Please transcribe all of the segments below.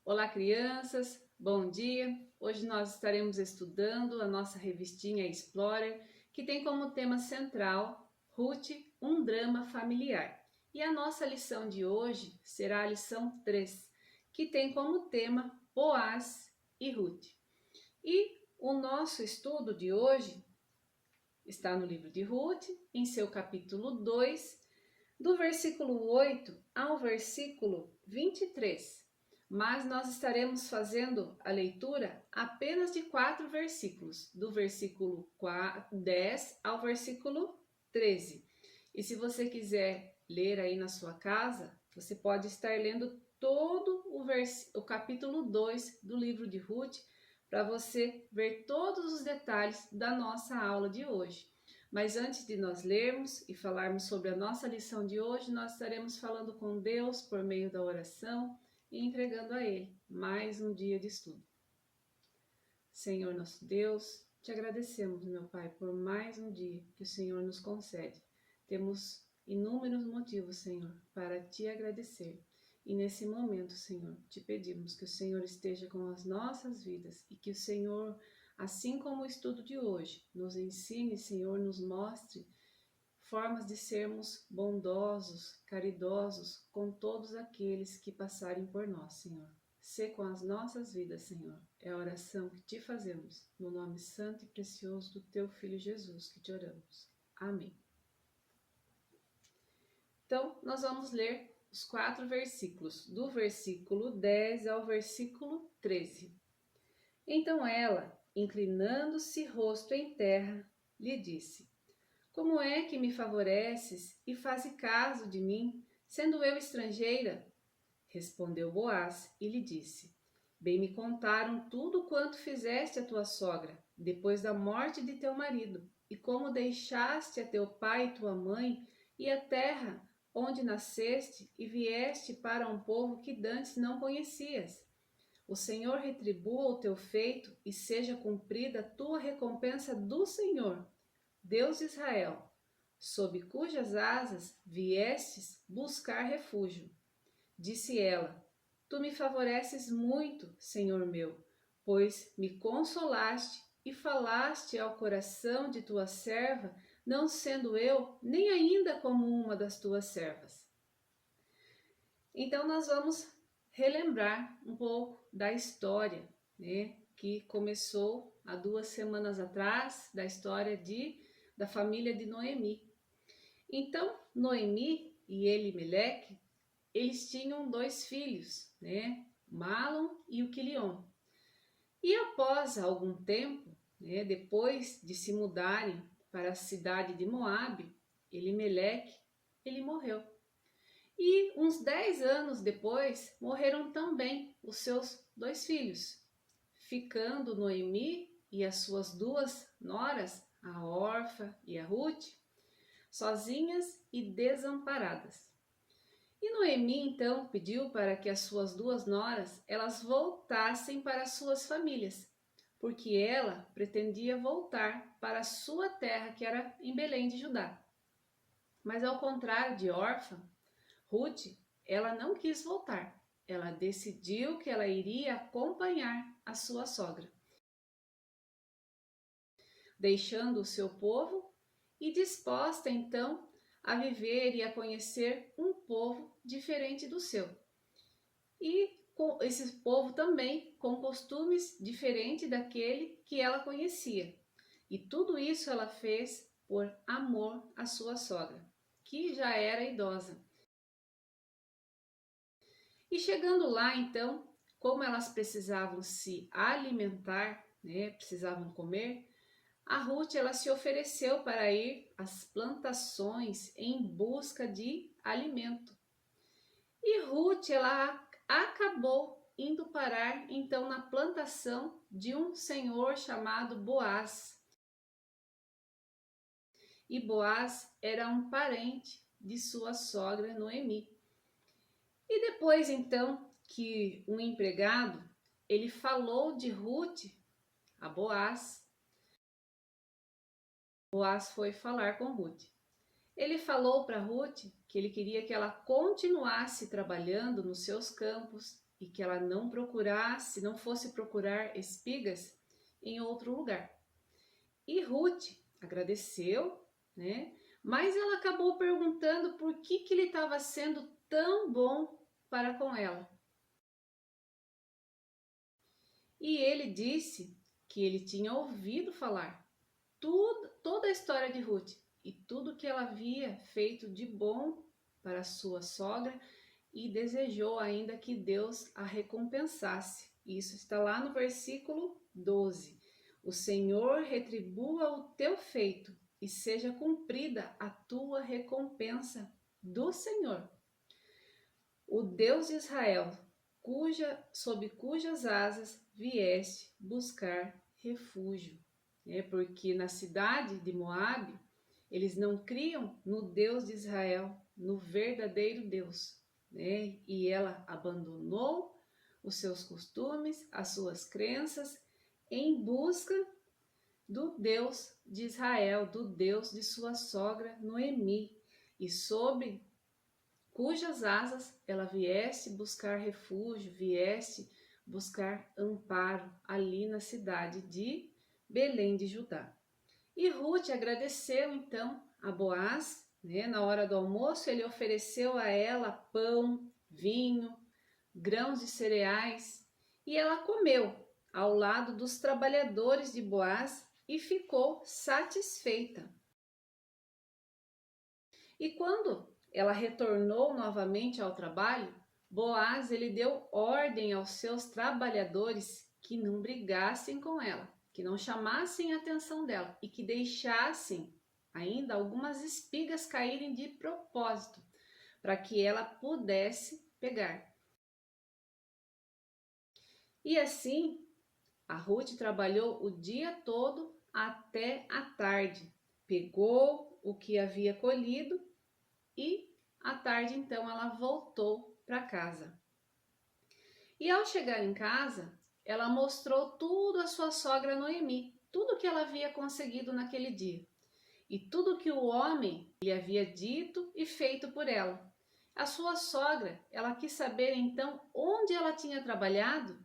Olá, crianças, bom dia! Hoje nós estaremos estudando a nossa revistinha Explorer, que tem como tema central Ruth, um drama familiar. E a nossa lição de hoje será a lição 3, que tem como tema Boaz e Ruth. E o nosso estudo de hoje está no livro de Ruth, em seu capítulo 2, do versículo 8 ao versículo 23. Mas nós estaremos fazendo a leitura apenas de 4 versículos, do versículo 10 ao versículo 13. E se você quiser ler aí na sua casa, você pode estar lendo todo o capítulo 2 do livro de Ruth, para você ver todos os detalhes da nossa aula de hoje. Mas antes de nós lermos e falarmos sobre a nossa lição de hoje, nós estaremos falando com Deus por meio da oração e entregando a Ele mais um dia de estudo. Senhor nosso Deus, te agradecemos, meu Pai, por mais um dia que o Senhor nos concede. Temos inúmeros motivos, Senhor, para te agradecer. E nesse momento, Senhor, te pedimos que o Senhor esteja com as nossas vidas e que o Senhor, assim como o estudo de hoje, nos ensine, Senhor, nos mostre formas de sermos bondosos, caridosos com todos aqueles que passarem por nós, Senhor. Sê com as nossas vidas, Senhor. É a oração que te fazemos, no nome santo e precioso do teu Filho Jesus, que te oramos. Amém. Então, nós vamos ler os 4 versículos, do versículo 10 ao versículo 13. Então ela, inclinando-se rosto em terra, lhe disse: Como é que me favoreces e fazes caso de mim, sendo eu estrangeira? Respondeu Boaz e lhe disse: Bem me contaram tudo quanto fizeste a tua sogra, depois da morte de teu marido, e como deixaste a teu pai e tua mãe, e a terra onde nasceste, e vieste para um povo que dantes não conhecias. O Senhor retribua o teu feito, e seja cumprida a tua recompensa do Senhor, Deus de Israel, sob cujas asas viestes buscar refúgio. Disse ela: Tu me favoreces muito, Senhor meu, pois me consolaste e falaste ao coração de tua serva, não sendo eu nem ainda como uma das tuas servas. Então nós vamos relembrar um pouco da história, né, que começou há 2 semanas atrás, da história da família de Noemi. Então Noemi e Elimeleque, eles tinham 2 filhos, né, Malom e o Quilion. E após algum tempo, né, depois de se mudarem para a cidade de Moabe, Elimeleque, ele morreu. E uns 10 anos depois, morreram também os seus 2 filhos, ficando Noemi e as suas 2 noras, a Orfa e a Ruth, sozinhas e desamparadas. E Noemi então pediu para que as suas 2 noras elas voltassem para as suas famílias, porque ela pretendia voltar para a sua terra, que era em Belém de Judá. Mas ao contrário de Orfa, Ruth, ela não quis voltar. Ela decidiu que ela iria acompanhar a sua sogra, deixando o seu povo e disposta então a viver e a conhecer um povo diferente do seu. E com esse povo também com costumes diferentes daquele que ela conhecia. E tudo isso ela fez por amor à sua sogra, que já era idosa. E chegando lá, então, como elas precisavam se alimentar, né, precisavam comer, a Ruth ela se ofereceu para ir às plantações em busca de alimento. E Ruth ela acabou indo parar então na plantação de um senhor chamado Boaz. E Boaz era um parente de sua sogra Noemi. E depois então que um empregado ele falou de Ruth a Boaz, Boaz foi falar com Ruth. Ele falou para Ruth que ele queria que ela continuasse trabalhando nos seus campos, e que ela não fosse procurar espigas em outro lugar. E Ruth agradeceu, né? Mas ela acabou perguntando por que ele estava sendo tão bom para com ela. E ele disse que ele tinha ouvido falar toda a história de Ruth e tudo que ela havia feito de bom para sua sogra e desejou ainda que Deus a recompensasse. Isso está lá no versículo 12. O Senhor retribua o teu feito e seja cumprida a tua recompensa do Senhor. O Deus de Israel, sob cujas asas vieste buscar refúgio. Porque na cidade de Moabe, eles não criam no Deus de Israel, no verdadeiro Deus. E ela abandonou os seus costumes, as suas crenças, em busca do Deus de Israel, do Deus de sua sogra Noemi, e sob cujas asas ela viesse buscar refúgio, viesse buscar amparo ali na cidade de Belém de Judá. E Ruth agradeceu então a Boaz, na hora do almoço ele ofereceu a ela pão, vinho, grãos de cereais, e ela comeu ao lado dos trabalhadores de Boaz e ficou satisfeita. E quando ela retornou novamente ao trabalho, Boaz ele deu ordem aos seus trabalhadores que não brigassem com ela, que não chamassem a atenção dela e que deixassem ainda algumas espigas caírem de propósito, para que ela pudesse pegar. E assim, a Ruth trabalhou o dia todo até a tarde, pegou o que havia colhido e à tarde então ela voltou para casa. E ao chegar em casa, ela mostrou tudo à sua sogra Noemi, tudo que ela havia conseguido naquele dia e tudo que o homem lhe havia dito e feito por ela. A sua sogra, ela quis saber então onde ela tinha trabalhado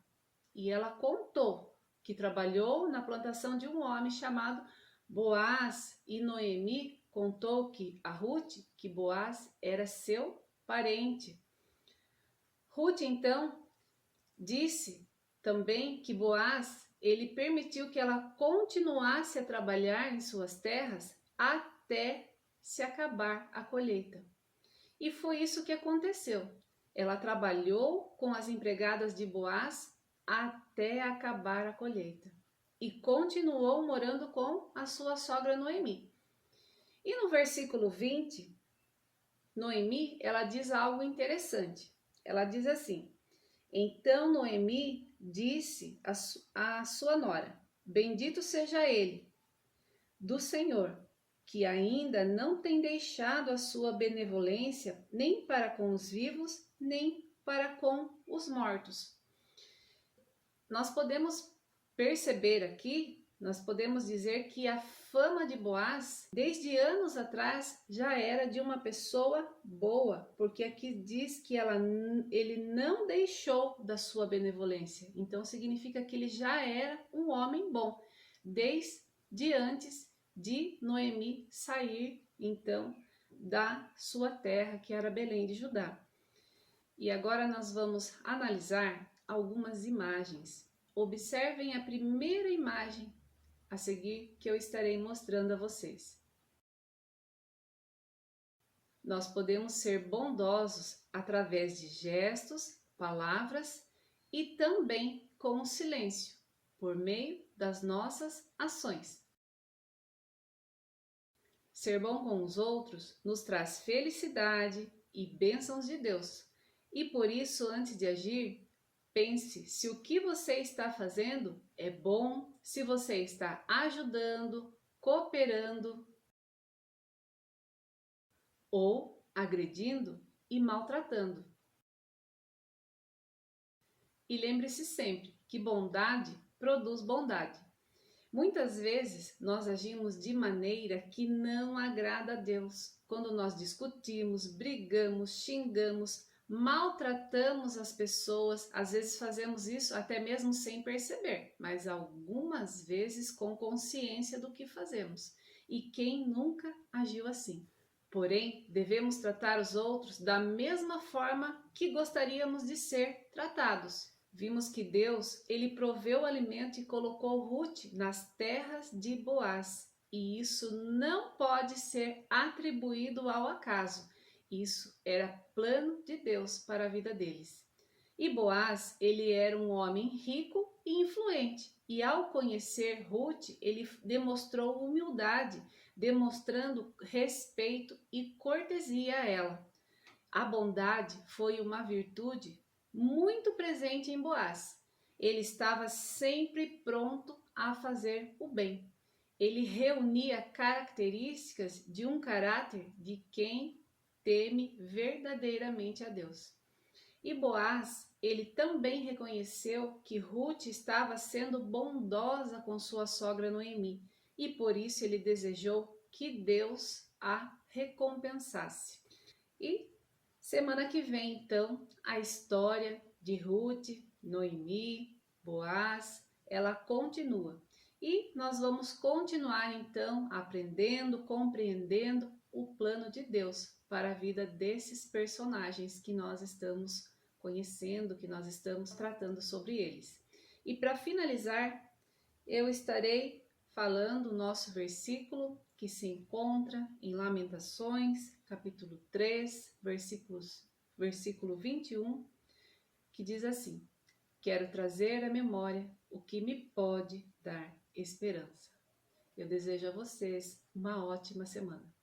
e ela contou que trabalhou na plantação de um homem chamado Boaz, e Noemi contou que a Ruth, que Boaz era seu parente. Ruth então disse também que Boaz, ele permitiu que ela continuasse a trabalhar em suas terras até se acabar a colheita. E foi isso que aconteceu. Ela trabalhou com as empregadas de Boaz até acabar a colheita e continuou morando com a sua sogra Noemi. E no versículo 20, Noemi, ela diz algo interessante. Ela diz assim: então Noemi disse à sua nora: bendito seja ele do Senhor, que ainda não tem deixado a sua benevolência nem para com os vivos, nem para com os mortos. Nós podemos perceber aqui, nós podemos dizer que a fama de Boaz, desde anos atrás, já era de uma pessoa boa, porque aqui diz que ele não deixou da sua benevolência. Então significa que ele já era um homem bom, desde antes de Noemi sair, então, da sua terra, que era Belém de Judá. E agora nós vamos analisar algumas imagens. Observem a primeira imagem a seguir que eu estarei mostrando a vocês. Nós podemos ser bondosos através de gestos, palavras e também com o silêncio, por meio das nossas ações. Ser bom com os outros nos traz felicidade e bênçãos de Deus. E por isso, antes de agir, pense se o que você está fazendo é bom, se você está ajudando, cooperando ou agredindo e maltratando. E lembre-se sempre que bondade produz bondade. Muitas vezes nós agimos de maneira que não agrada a Deus. Quando nós discutimos, brigamos, xingamos, maltratamos as pessoas, às vezes fazemos isso até mesmo sem perceber, mas algumas vezes com consciência do que fazemos. E quem nunca agiu assim? Porém, devemos tratar os outros da mesma forma que gostaríamos de ser tratados. Vimos que Deus, ele proveu o alimento e colocou Ruth nas terras de Boaz. E isso não pode ser atribuído ao acaso. Isso era plano de Deus para a vida deles. E Boaz, ele era um homem rico e influente. E ao conhecer Ruth, ele demonstrou humildade, demonstrando respeito e cortesia a ela. A bondade foi uma virtude muito presente em Boaz. Ele estava sempre pronto a fazer o bem. Ele reunia características de um caráter de quem teme verdadeiramente a Deus. E Boaz, ele também reconheceu que Ruth estava sendo bondosa com sua sogra Noemi, e por isso ele desejou que Deus a recompensasse. E semana que vem, então, a história de Ruth, Noemi, Boaz, ela continua. E nós vamos continuar, então, aprendendo, compreendendo o plano de Deus para a vida desses personagens que nós estamos conhecendo, que nós estamos tratando sobre eles. E para finalizar, eu estarei falando o nosso versículo que se encontra em Lamentações, capítulo 3, versículo 21, que diz assim: quero trazer à memória o que me pode dar esperança. Eu desejo a vocês uma ótima semana.